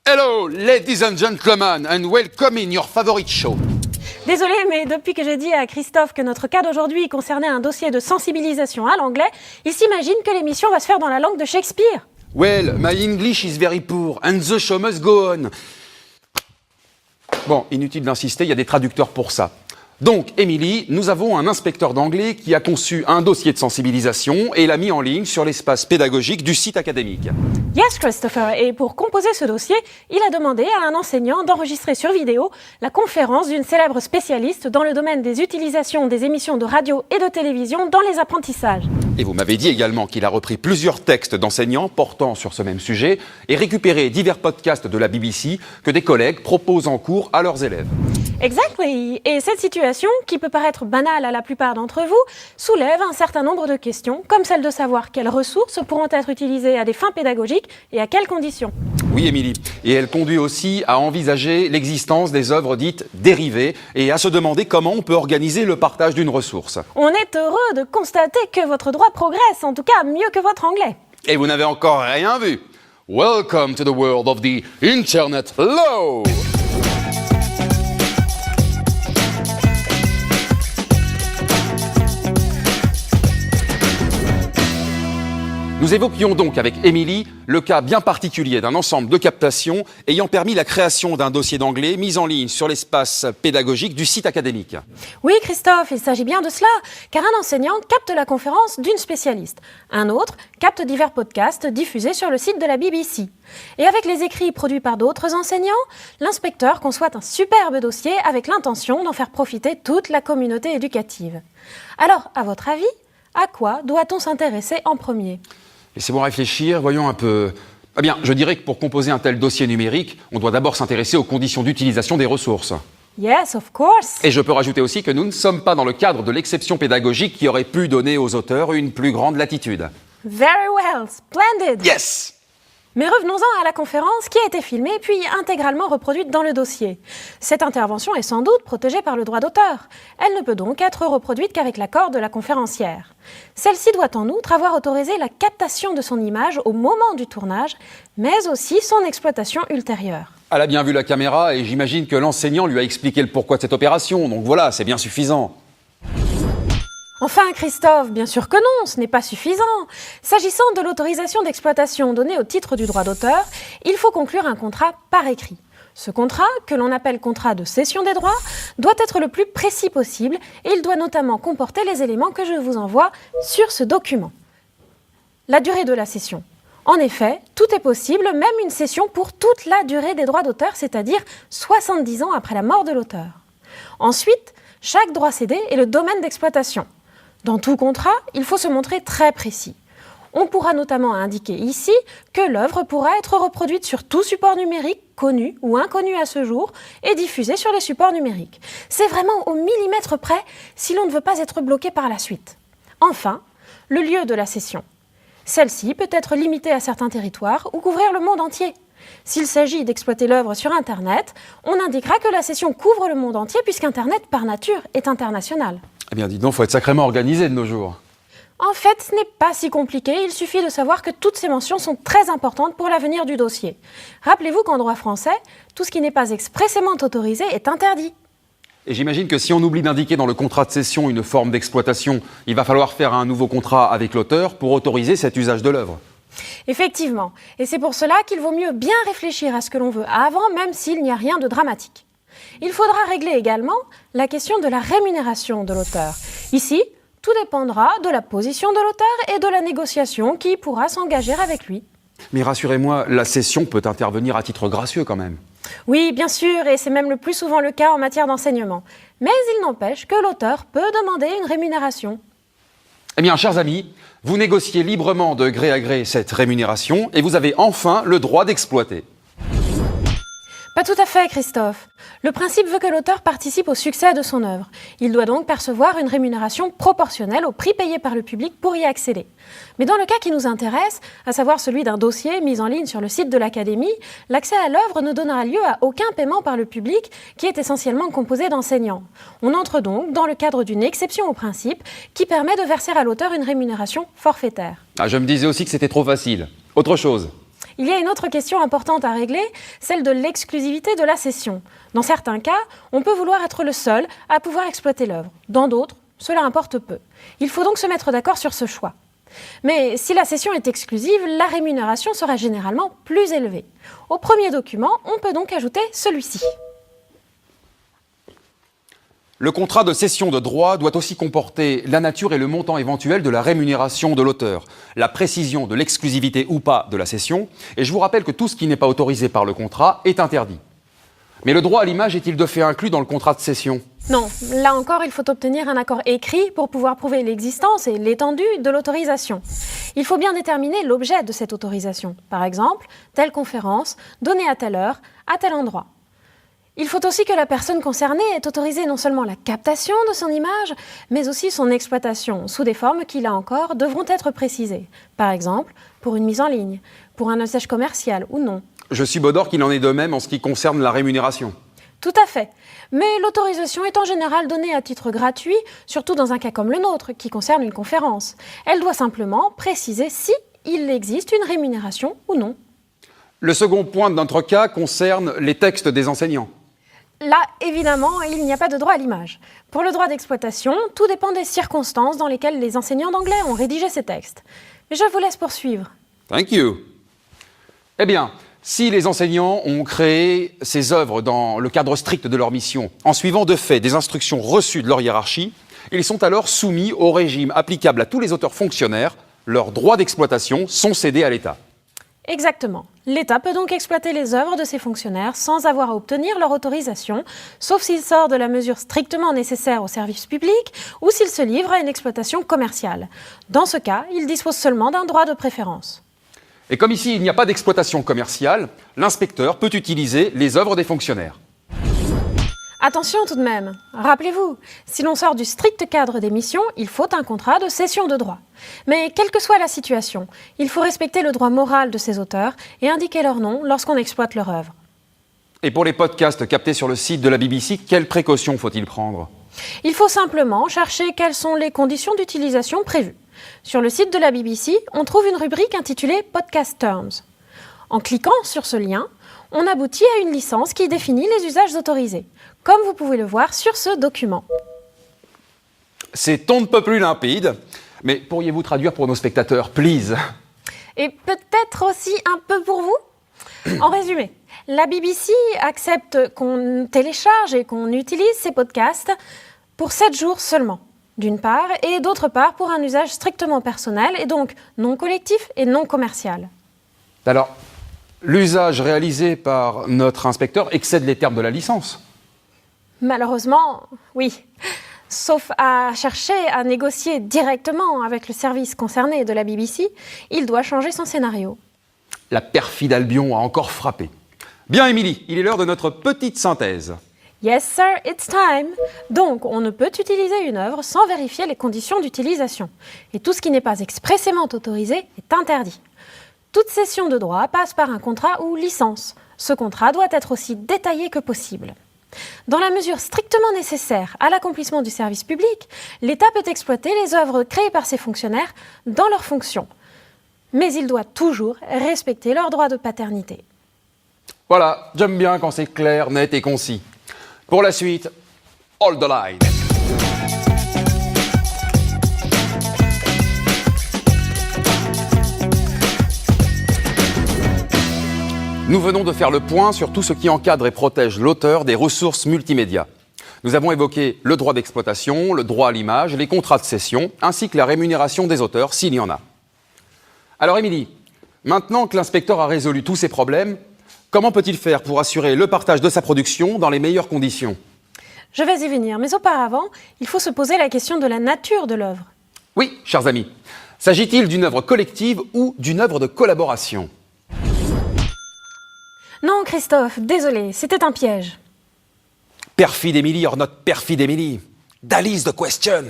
Hello, ladies and gentlemen, and welcome in your favorite show. Désolée, mais depuis que j'ai dit à Christophe que notre cas d'aujourd'hui concernait un dossier de sensibilisation à l'anglais, il s'imagine que l'émission va se faire dans la langue de Shakespeare. Well, my English is very poor, and the show must go on. Bon, inutile d'insister, il y a des traducteurs pour ça. Donc, Émilie, nous avons un inspecteur d'anglais qui a conçu un dossier de sensibilisation et l'a mis en ligne sur l'espace pédagogique du site académique. Yes, Christopher. Et pour composer ce dossier, il a demandé à un enseignant d'enregistrer sur vidéo la conférence d'une célèbre spécialiste dans le domaine des utilisations des émissions de radio et de télévision dans les apprentissages. Et vous m'avez dit également qu'il a repris plusieurs textes d'enseignants portant sur ce même sujet et récupéré divers podcasts de la BBC que des collègues proposent en cours à leurs élèves. Exactly. Et cette situation, qui peut paraître banale à la plupart d'entre vous, soulève un certain nombre de questions, comme celle de savoir quelles ressources pourront être utilisées à des fins pédagogiques et à quelles conditions. Oui, Émilie. Et elle conduit aussi à envisager l'existence des œuvres dites dérivées et à se demander comment on peut organiser le partage d'une ressource. On est heureux de constater que votre droit progresse, en tout cas mieux que votre anglais. Et vous n'avez encore rien vu. Welcome to the world of the Internet Law. Nous évoquions donc avec Émilie le cas bien particulier d'un ensemble de captations ayant permis la création d'un dossier d'anglais mis en ligne sur l'espace pédagogique du site académique. Oui, Christophe, il s'agit bien de cela, car un enseignant capte la conférence d'une spécialiste. Un autre capte divers podcasts diffusés sur le site de la BBC. Et avec les écrits produits par d'autres enseignants, l'inspecteur conçoit un superbe dossier avec l'intention d'en faire profiter toute la communauté éducative. Alors, à votre avis, à quoi doit-on s'intéresser en premier ? Laissez-moi réfléchir, voyons un peu. Eh bien, je dirais que pour composer un tel dossier numérique, on doit d'abord s'intéresser aux conditions d'utilisation des ressources. Yes, of course. Et je peux rajouter aussi que nous ne sommes pas dans le cadre de l'exception pédagogique qui aurait pu donner aux auteurs une plus grande latitude. Very well, splendid. Yes! Mais revenons-en à la conférence qui a été filmée puis intégralement reproduite dans le dossier. Cette intervention est sans doute protégée par le droit d'auteur. Elle ne peut donc être reproduite qu'avec l'accord de la conférencière. Celle-ci doit en outre avoir autorisé la captation de son image au moment du tournage, mais aussi son exploitation ultérieure. Elle a bien vu la caméra et j'imagine que l'enseignant lui a expliqué le pourquoi de cette opération, donc voilà, c'est bien suffisant. Enfin, Christophe, bien sûr que non, ce n'est pas suffisant. S'agissant de l'autorisation d'exploitation donnée au titre du droit d'auteur, il faut conclure un contrat par écrit. Ce contrat, que l'on appelle contrat de cession des droits, doit être le plus précis possible et il doit notamment comporter les éléments que je vous envoie sur ce document. La durée de la cession. En effet, tout est possible, même une cession pour toute la durée des droits d'auteur, c'est-à-dire 70 ans après la mort de l'auteur. Ensuite, chaque droit cédé est le domaine d'exploitation. Dans tout contrat, il faut se montrer très précis. On pourra notamment indiquer ici que l'œuvre pourra être reproduite sur tout support numérique, connu ou inconnu à ce jour, et diffusée sur les supports numériques. C'est vraiment au millimètre près si l'on ne veut pas être bloqué par la suite. Enfin, le lieu de la cession. Celle-ci peut être limitée à certains territoires ou couvrir le monde entier. S'il s'agit d'exploiter l'œuvre sur Internet, on indiquera que la cession couvre le monde entier puisqu'Internet, par nature, est international. Eh bien, dis donc, faut être sacrément organisé de nos jours. En fait, ce n'est pas si compliqué, il suffit de savoir que toutes ces mentions sont très importantes pour l'avenir du dossier. Rappelez-vous qu'en droit français, tout ce qui n'est pas expressément autorisé est interdit. Et j'imagine que si on oublie d'indiquer dans le contrat de cession une forme d'exploitation, il va falloir faire un nouveau contrat avec l'auteur pour autoriser cet usage de l'œuvre. Effectivement, et c'est pour cela qu'il vaut mieux bien réfléchir à ce que l'on veut avant, même s'il n'y a rien de dramatique. Il faudra régler également la question de la rémunération de l'auteur. Ici, tout dépendra de la position de l'auteur et de la négociation qui pourra s'engager avec lui. Mais rassurez-moi, la cession peut intervenir à titre gracieux quand même. Oui, bien sûr, et c'est même le plus souvent le cas en matière d'enseignement. Mais il n'empêche que l'auteur peut demander une rémunération. Eh bien, chers amis, vous négociez librement de gré à gré cette rémunération et vous avez enfin le droit d'exploiter. Pas tout à fait, Christophe. Le principe veut que l'auteur participe au succès de son œuvre. Il doit donc percevoir une rémunération proportionnelle au prix payé par le public pour y accéder. Mais dans le cas qui nous intéresse, à savoir celui d'un dossier mis en ligne sur le site de l'Académie, l'accès à l'œuvre ne donnera lieu à aucun paiement par le public qui est essentiellement composé d'enseignants. On entre donc dans le cadre d'une exception au principe qui permet de verser à l'auteur une rémunération forfaitaire. Ah, je me disais aussi que c'était trop facile. Autre chose. Il y a une autre question importante à régler, celle de l'exclusivité de la cession. Dans certains cas, on peut vouloir être le seul à pouvoir exploiter l'œuvre. Dans d'autres, cela importe peu. Il faut donc se mettre d'accord sur ce choix. Mais si la cession est exclusive, la rémunération sera généralement plus élevée. Au premier document, on peut donc ajouter celui-ci. Le contrat de cession de droit doit aussi comporter la nature et le montant éventuel de la rémunération de l'auteur, la précision de l'exclusivité ou pas de la cession, et je vous rappelle que tout ce qui n'est pas autorisé par le contrat est interdit. Mais le droit à l'image est-il de fait inclus dans le contrat de cession ? Non, là encore, il faut obtenir un accord écrit pour pouvoir prouver l'existence et l'étendue de l'autorisation. Il faut bien déterminer l'objet de cette autorisation. Par exemple, telle conférence, donnée à telle heure, à tel endroit. Il faut aussi que la personne concernée ait autorisé non seulement la captation de son image, mais aussi son exploitation, sous des formes qui, là encore, devront être précisées. Par exemple, pour une mise en ligne, pour un usage commercial ou non. Je subodore qu'il en est de même en ce qui concerne la rémunération. Tout à fait. Mais l'autorisation est en général donnée à titre gratuit, surtout dans un cas comme le nôtre, qui concerne une conférence. Elle doit simplement préciser si il existe une rémunération ou non. Le second point de notre cas concerne les textes des enseignants. Là, évidemment, il n'y a pas de droit à l'image. Pour le droit d'exploitation, tout dépend des circonstances dans lesquelles les enseignants d'anglais ont rédigé ces textes. Mais je vous laisse poursuivre. Thank you. Eh bien, si les enseignants ont créé ces œuvres dans le cadre strict de leur mission, en suivant de fait des instructions reçues de leur hiérarchie, ils sont alors soumis au régime applicable à tous les auteurs fonctionnaires. Leurs droits d'exploitation sont cédés à l'État. Exactement. L'État peut donc exploiter les œuvres de ses fonctionnaires sans avoir à obtenir leur autorisation, sauf s'il sort de la mesure strictement nécessaire au service public ou s'il se livre à une exploitation commerciale. Dans ce cas, il dispose seulement d'un droit de préférence. Et comme ici, il n'y a pas d'exploitation commerciale, l'inspecteur peut utiliser les œuvres des fonctionnaires. Attention tout de même, rappelez-vous, si l'on sort du strict cadre des missions, il faut un contrat de cession de droit. Mais quelle que soit la situation, il faut respecter le droit moral de ces auteurs et indiquer leur nom lorsqu'on exploite leur œuvre. Et pour les podcasts captés sur le site de la BBC, quelles précautions faut-il prendre ? Il faut simplement chercher quelles sont les conditions d'utilisation prévues. Sur le site de la BBC, on trouve une rubrique intitulée « Podcast Terms ». En cliquant sur ce lien, on aboutit à une licence qui définit les usages autorisés, comme vous pouvez le voir sur ce document. C'est on ne peut plus limpide, mais pourriez-vous traduire pour nos spectateurs, please ? Et peut-être aussi un peu pour vous ? En résumé, la BBC accepte qu'on télécharge et qu'on utilise ces podcasts pour 7 jours seulement, d'une part, et d'autre part pour un usage strictement personnel et donc non collectif et non commercial. Alors, l'usage réalisé par notre inspecteur excède les termes de la licence. Malheureusement, oui. Sauf à chercher à négocier directement avec le service concerné de la BBC, il doit changer son scénario. La perfide Albion a encore frappé. Bien, Émilie, il est l'heure de notre petite synthèse. Yes, sir, it's time. Donc, on ne peut utiliser une œuvre sans vérifier les conditions d'utilisation. Et tout ce qui n'est pas expressément autorisé est interdit. Toute cession de droit passe par un contrat ou licence. Ce contrat doit être aussi détaillé que possible. Dans la mesure strictement nécessaire à l'accomplissement du service public, l'État peut exploiter les œuvres créées par ses fonctionnaires dans leurs fonctions. Mais il doit toujours respecter leurs droits de paternité. Voilà, j'aime bien quand c'est clair, net et concis. Pour la suite, hold the line. Nous venons de faire le point sur tout ce qui encadre et protège l'auteur des ressources multimédia. Nous avons évoqué le droit d'exploitation, le droit à l'image, les contrats de cession, ainsi que la rémunération des auteurs, s'il y en a. Alors Émilie, maintenant que l'inspecteur a résolu tous ces problèmes, comment peut-il faire pour assurer le partage de sa production dans les meilleures conditions ? Je vais y venir, mais auparavant, il faut se poser la question de la nature de l'œuvre. Oui, chers amis, s'agit-il d'une œuvre collective ou d'une œuvre de collaboration ? Non, Christophe, désolé, c'était un piège. Perfide Émilie or not perfide Émilie. That is the question.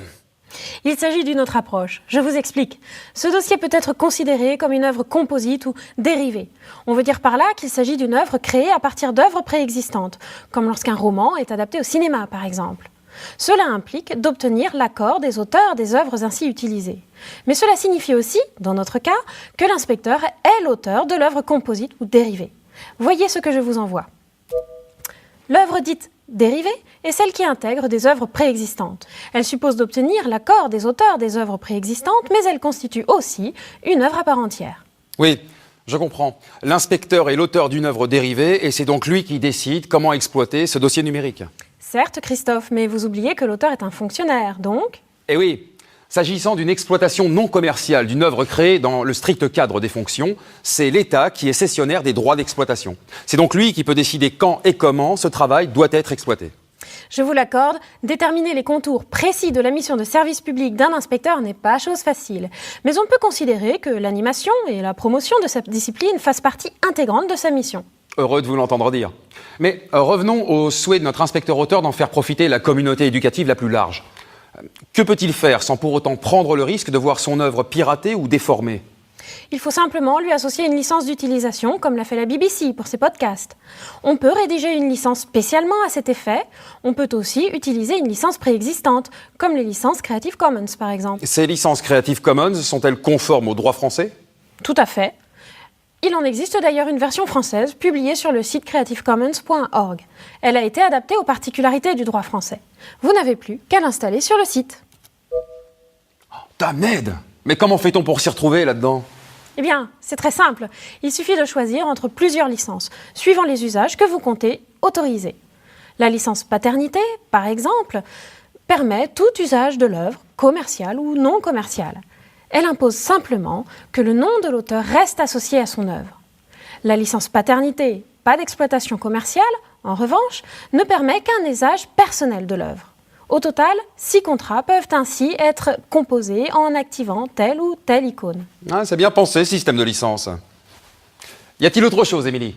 Il s'agit d'une autre approche. Je vous explique. Ce dossier peut être considéré comme une œuvre composite ou dérivée. On veut dire par là qu'il s'agit d'une œuvre créée à partir d'œuvres préexistantes, comme lorsqu'un roman est adapté au cinéma, par exemple. Cela implique d'obtenir l'accord des auteurs des œuvres ainsi utilisées. Mais cela signifie aussi, dans notre cas, que l'inspecteur est l'auteur de l'œuvre composite ou dérivée. Voyez ce que je vous envoie. L'œuvre dite dérivée est celle qui intègre des œuvres préexistantes. Elle suppose d'obtenir l'accord des auteurs des œuvres préexistantes, mais elle constitue aussi une œuvre à part entière. Oui, je comprends. L'inspecteur est l'auteur d'une œuvre dérivée et c'est donc lui qui décide comment exploiter ce dossier numérique. Certes, Christophe, mais vous oubliez que l'auteur est un fonctionnaire, donc... Eh oui, s'agissant d'une exploitation non commerciale d'une œuvre créée dans le strict cadre des fonctions, c'est l'État qui est cessionnaire des droits d'exploitation. C'est donc lui qui peut décider quand et comment ce travail doit être exploité. Je vous l'accorde, déterminer les contours précis de la mission de service public d'un inspecteur n'est pas chose facile. Mais on peut considérer que l'animation et la promotion de cette discipline fassent partie intégrante de sa mission. Heureux de vous l'entendre dire. Mais revenons au souhait de notre inspecteur-auteur d'en faire profiter la communauté éducative la plus large. Que peut-il faire sans pour autant prendre le risque de voir son œuvre piratée ou déformée ? Il faut simplement lui associer une licence d'utilisation, comme l'a fait la BBC pour ses podcasts. On peut rédiger une licence spécialement à cet effet. On peut aussi utiliser une licence préexistante, comme les licences Creative Commons par exemple. Ces licences Creative Commons sont-elles conformes au droit français ? Tout à fait. Il en existe d'ailleurs une version française publiée sur le site creativecommons.org. Elle a été adaptée aux particularités du droit français. Vous n'avez plus qu'à l'installer sur le site. Damned ! Mais comment fait-on pour s'y retrouver là-dedans ? Eh bien, c'est très simple. Il suffit de choisir entre plusieurs licences, suivant les usages que vous comptez autoriser. La licence paternité, par exemple, permet tout usage de l'œuvre, commerciale ou non commerciale. Elle impose simplement que le nom de l'auteur reste associé à son œuvre. La licence paternité, pas d'exploitation commerciale, en revanche, ne permet qu'un usage personnel de l'œuvre. Au total, 6 contrats peuvent ainsi être composés en activant telle ou telle icône. Ah, c'est bien pensé, système de licence. Y a-t-il autre chose, Émilie ?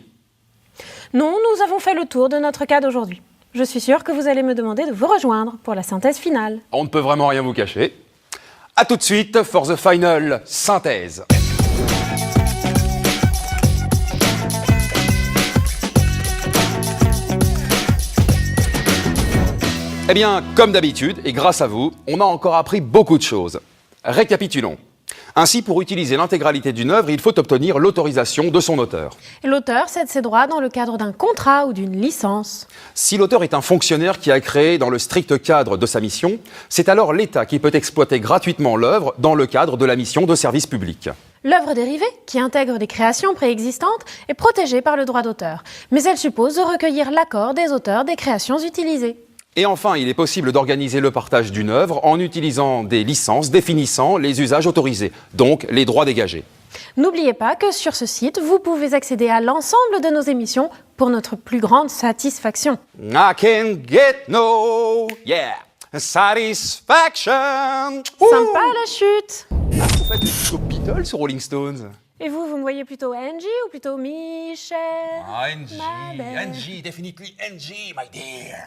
Non, nous avons fait le tour de notre cas d'aujourd'hui. Je suis sûre que vous allez me demander de vous rejoindre pour la synthèse finale. On ne peut vraiment rien vous cacher. A tout de suite for the final synthèse. Eh bien, comme d'habitude, et grâce à vous, on a encore appris beaucoup de choses. Récapitulons. Ainsi, pour utiliser l'intégralité d'une œuvre, il faut obtenir l'autorisation de son auteur. Et l'auteur cède ses droits dans le cadre d'un contrat ou d'une licence. Si l'auteur est un fonctionnaire qui a créé dans le strict cadre de sa mission, c'est alors l'État qui peut exploiter gratuitement l'œuvre dans le cadre de la mission de service public. L'œuvre dérivée, qui intègre des créations préexistantes, est protégée par le droit d'auteur, mais elle suppose de recueillir l'accord des auteurs des créations utilisées. Et enfin, il est possible d'organiser le partage d'une œuvre en utilisant des licences définissant les usages autorisés, donc les droits dégagés. N'oubliez pas que sur ce site, vous pouvez accéder à l'ensemble de nos émissions pour notre plus grande satisfaction. I can get no, satisfaction. Sympa la chute! Vous faites plutôt Beatles ou Rolling Stones? Et vous me voyez plutôt Angie ou plutôt Michel? Angie, definitely Angie, my dear.